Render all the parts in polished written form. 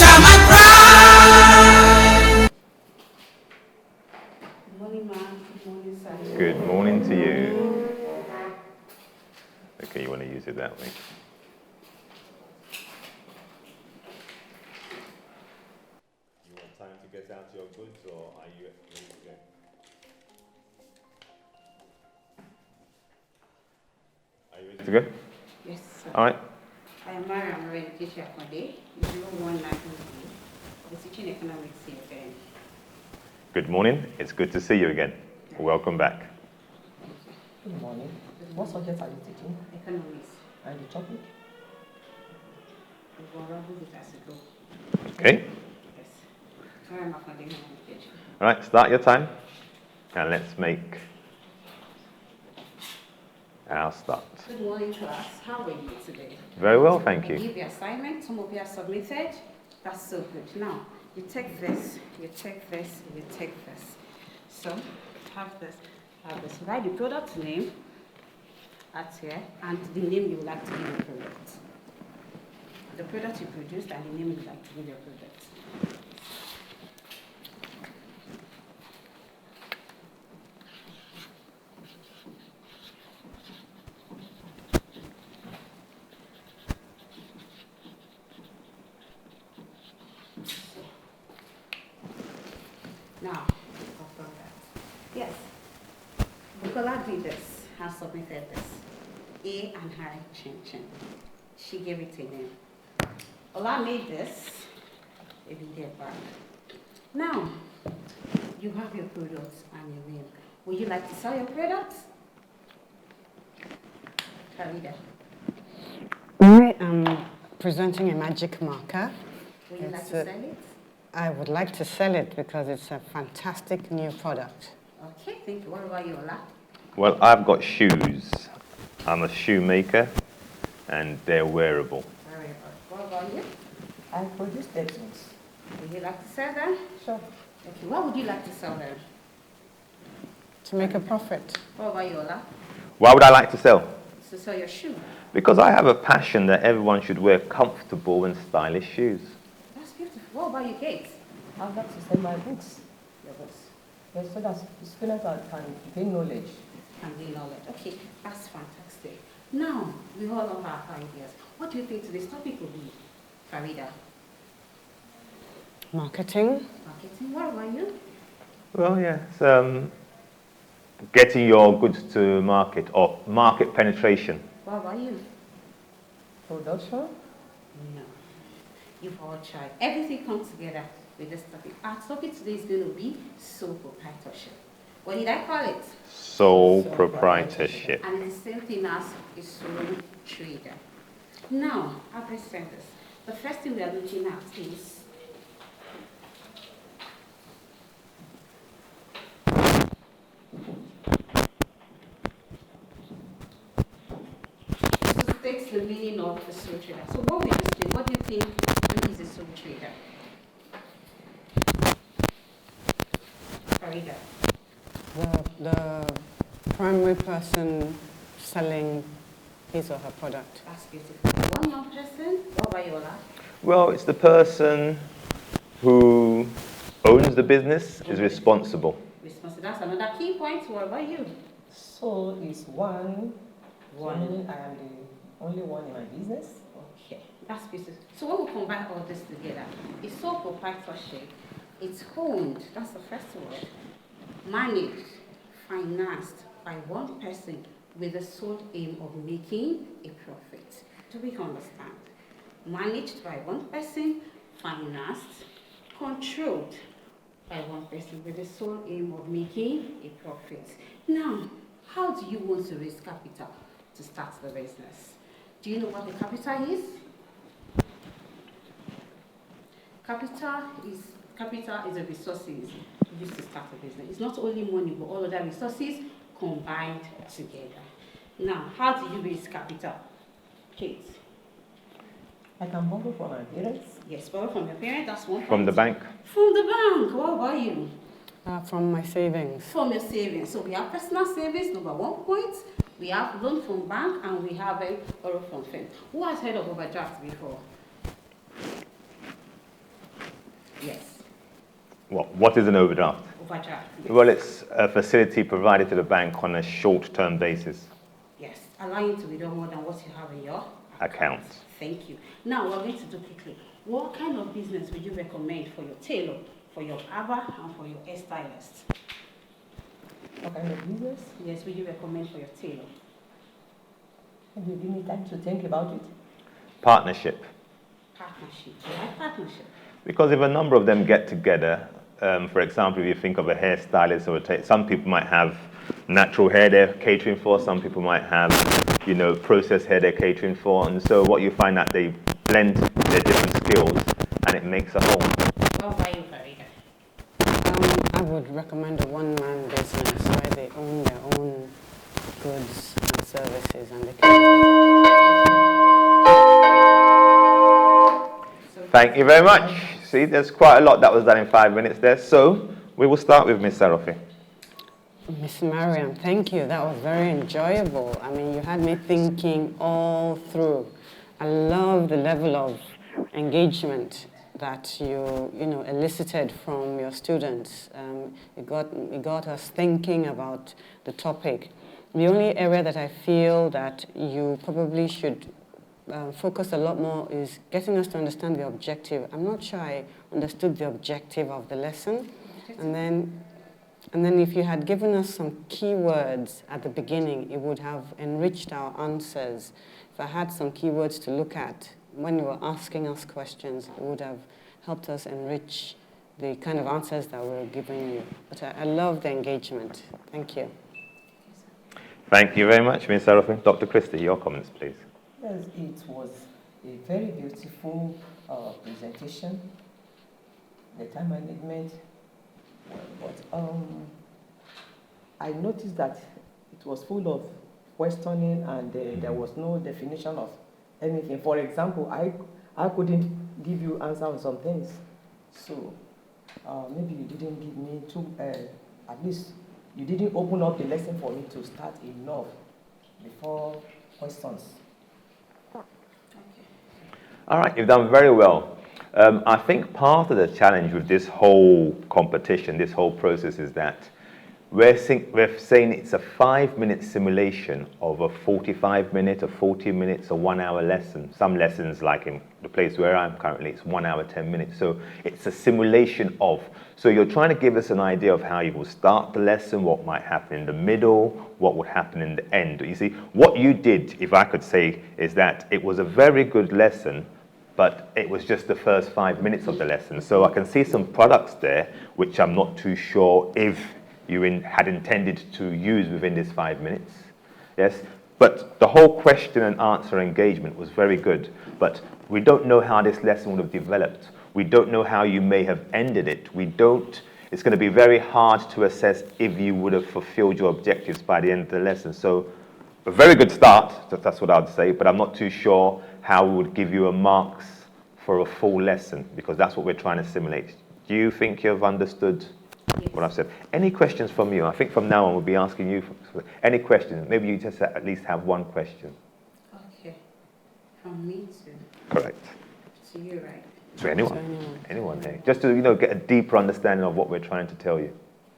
shall my pride. Good morning, ma'am. Good morning, sir. Good morning to you. Okay, you want to use it that way. You want time to get out your goods, or are you ready to go? Are you ready to go? Yes, sir. All right. I am Mariam, a teacher for day. 019 the teaching economics here again. Good morning. It's good to see you again. Welcome back. Good morning. What subject are you teaching? Economics. And the topic? We will run with it as we go. Okay. Yes. Mariam, for the education. All right. Start your time, and let's make our start. Good morning, class. How are you today? Very well, thank I you. give you assignment. Some of you are submitted. That's so good. Now, you take this, you take this, you take this. So, have this. Write the product name at here and the name you would like to give your product. The product you produced and the name you would like to give your product. Now, from that. Yes. Bukola did this, has submitted this. A and her Chin. She gave it a name. Ola made this, a video back. Now, you have your products and your name. Would you like to sell your products? Farida, I am presenting a magic marker. would you like to sell it? I would like to sell it because it's a fantastic new product. Okay, thank you. What about you, Ola? Well, I've got shoes. I'm a shoemaker, and they're wearable. Very good. What about you? I produce textbooks. Would you like to sell them? Sure. Okay, what would you like to sell them? To make a profit. What about you, Ola? Why would I like to sell? To sell your shoe. Because I have a passion that everyone should wear comfortable and stylish shoes. That's beautiful. What about you, Kate? I'd like to sell my books. Your books. Yes, so that students can gain knowledge. And gain knowledge. Okay, that's fantastic. Now, we all have our ideas. What do you think today's topic will be, Farida? Marketing. Marketing. What about you? Well, yes. Getting your goods to market, or market penetration. What about you? Production? No. You've all tried. Everything comes together with this topic. Our topic today is going to be sole proprietorship. What did I call it? Sole proprietorship. And it's the same thing as a sole trader. Now, I present this. The first thing we are looking at is this states the meaning of a sole trader. So what we explain, what do you think is a sole trader? Farida. The primary person selling his or her product. That's beautiful. One more person. What about you, Ola? Well, it's the person who owns the business is responsible. Responsible. That's another key point. What about you? So is one. One. Meaning I am the only one in my business. Okay, that's beautiful. So when we combine all this together, it's sole proprietorship. It's owned. That's the first word. Managed, financed by one person with the sole aim of making a profit. Do we understand? Managed by one person, financed, controlled by one person with the sole aim of making a profit. Now, how do you want to raise capital to start the business? Do you know what the capital is? Capital is the resources used to start a business. It's not only money, but all other resources combined together. Now, how do you raise capital? Kate? I can borrow from my parents. Yes, borrow from your parents, that's one From the point. bank. From the bank, what about you? From my savings. From your savings. So we have personal savings, number 1 point. We have loan from bank, and we have a borrow from friends. Who has heard of overdraft before? Yes. What is an overdraft? Overdraft. Yes. Well, it's a facility provided to the bank on a short-term basis. Yes. Allowing you to withdraw more than what you have in your Account. Thank you. Now we're going to do quickly. What kind of business would you recommend for your tailor, for your barber, and for your hairstylist? What kind of business? Yes, would you recommend for your tailor? Can you give me time to think about it? Partnership. Partnership. Why partnership? Because if a number of them get together, for example, if you think of a hairstylist or some people might have natural hair they're catering for, some people might have, processed hair they're catering for, and so what you find that they blend their different skills and it makes a whole. What about you, Farida? I would recommend a one-man business where they own their own goods and services and they Thank you very much. See, there's quite a lot that was done in 5 minutes there. So we will start with Miss Seraphine. Miss Mariam, thank you. That was very enjoyable. I mean, you had me thinking all through. I love the level of engagement that you elicited from your students. It got us thinking about the topic. The only area that I feel that you probably should focus a lot more is getting us to understand the objective. I'm not sure I understood the objective of the lesson. And then if you had given us some keywords at the beginning, it would have enriched our answers. If I had some keywords to look at when you were asking us questions, it would have helped us enrich the kind of answers that we were giving you. But I love the engagement. Thank you. Thank you very much, Ms. Seraphine. Dr. Christie, your comments, please. Yes, it was a very beautiful presentation. The time management, but I noticed that it was full of questioning and there was no definition of anything. For example, I couldn't give you answer on some things. So maybe you didn't give me at least you didn't open up the lesson for me to start enough before questions. All right, you've done very well. I think part of the challenge with this whole competition, this whole process is that we're saying it's a 5-minute simulation of a 45-minute, a 40 minutes, a 1 hour lesson. Some lessons, like in the place where I'm currently, it's 1 hour, 10 minutes. So it's a simulation of. So you're trying to give us an idea of how you will start the lesson, what might happen in the middle, what would happen in the end. You see, what you did, if I could say, is that it was a very good lesson, but it was just the first 5 minutes of the lesson. So I can see some products there, which I'm not too sure if you had intended to use within this 5 minutes. Yes, but the whole question and answer engagement was very good. But we don't know how this lesson would have developed. We don't know how you may have ended it. It's going to be very hard to assess if you would have fulfilled your objectives by the end of the lesson. So a very good start, that's what I would say, but I'm not too sure how we would give you a marks for a full lesson, because that's what we're trying to simulate. Do you think you've understood what I've said? Any questions from you? I think from now on we'll be asking you any questions. Maybe you just at least have one question. Okay. From me to? Correct. To you, right? To anyone here. Just to get a deeper understanding of what we're trying to tell you.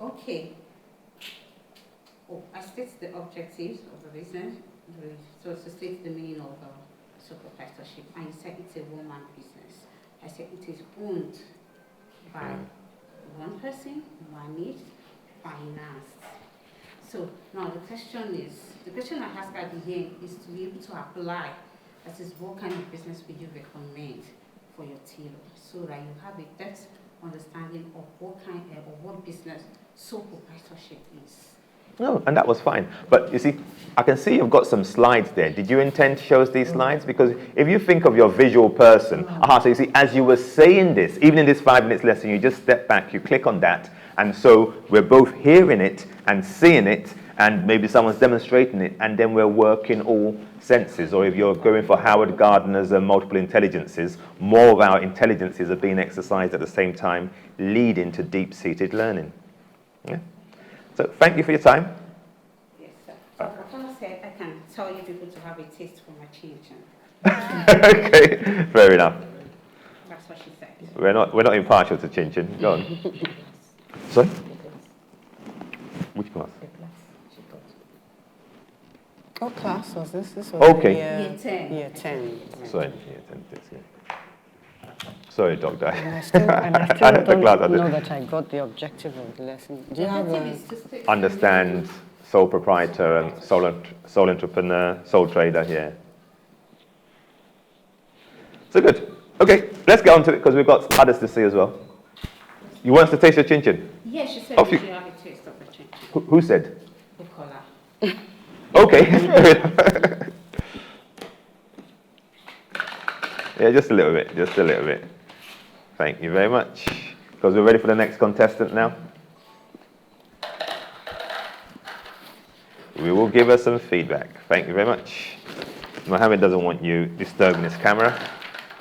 Okay. I state the objectives of the business. So to state the meaning of proprietorship, and you said it's a woman business. I said it is owned by one person, managed, financed. So now the question I ask at the end is to be able to apply. That is, what kind of business would you recommend for your tailor, so that you have a depth understanding of what business sole proprietorship is. No, and that was fine. But you see, I can see you've got some slides there. Did you intend to show us these slides? Because if you think of your visual person, so you see, as you were saying this, even in this 5 minutes lesson, you just step back, you click on that, and so we're both hearing it and seeing it, and maybe someone's demonstrating it, and then we're working all senses. Or if you're going for Howard Gardner's multiple intelligences, more of our intelligences are being exercised at the same time, leading to deep-seated learning. Yeah. So thank you for your time. Yes, sir. So Papa said I can tell you people to have a taste for my chin. Okay, fair enough. That's what she said. We're not impartial to Chin Chin. Go on. Sorry? The class. Which class? The class she taught. What class was this? This was Okay. Year 10. Year 10. Sorry. Yeah, 10, 6, yeah. Sorry, Doctor. And I still I had the class, I don't did. know that I got the objective of the lesson. Do you have a... Understand sole proprietor and sole entrepreneur, sole trader, yeah. So good. Okay, let's get on to it because we've got others to see as well. You want us to taste your chin chin? Yeah, she said Off you you- should have a taste of the chin. Who said? Bukola. Okay. Yeah, just a little bit, just a little bit. Thank you very much. Because we're ready for the next contestant now. We will give her some feedback. Thank you very much. Mohammed doesn't want you disturbing his camera.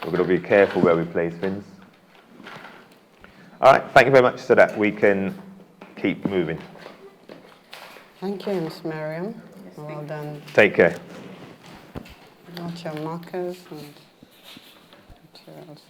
We're going to be careful where we place things. All right, thank you very much so that we can keep moving. Thank you, Miss Mariam. Well done. Take care. Got your markers and materials.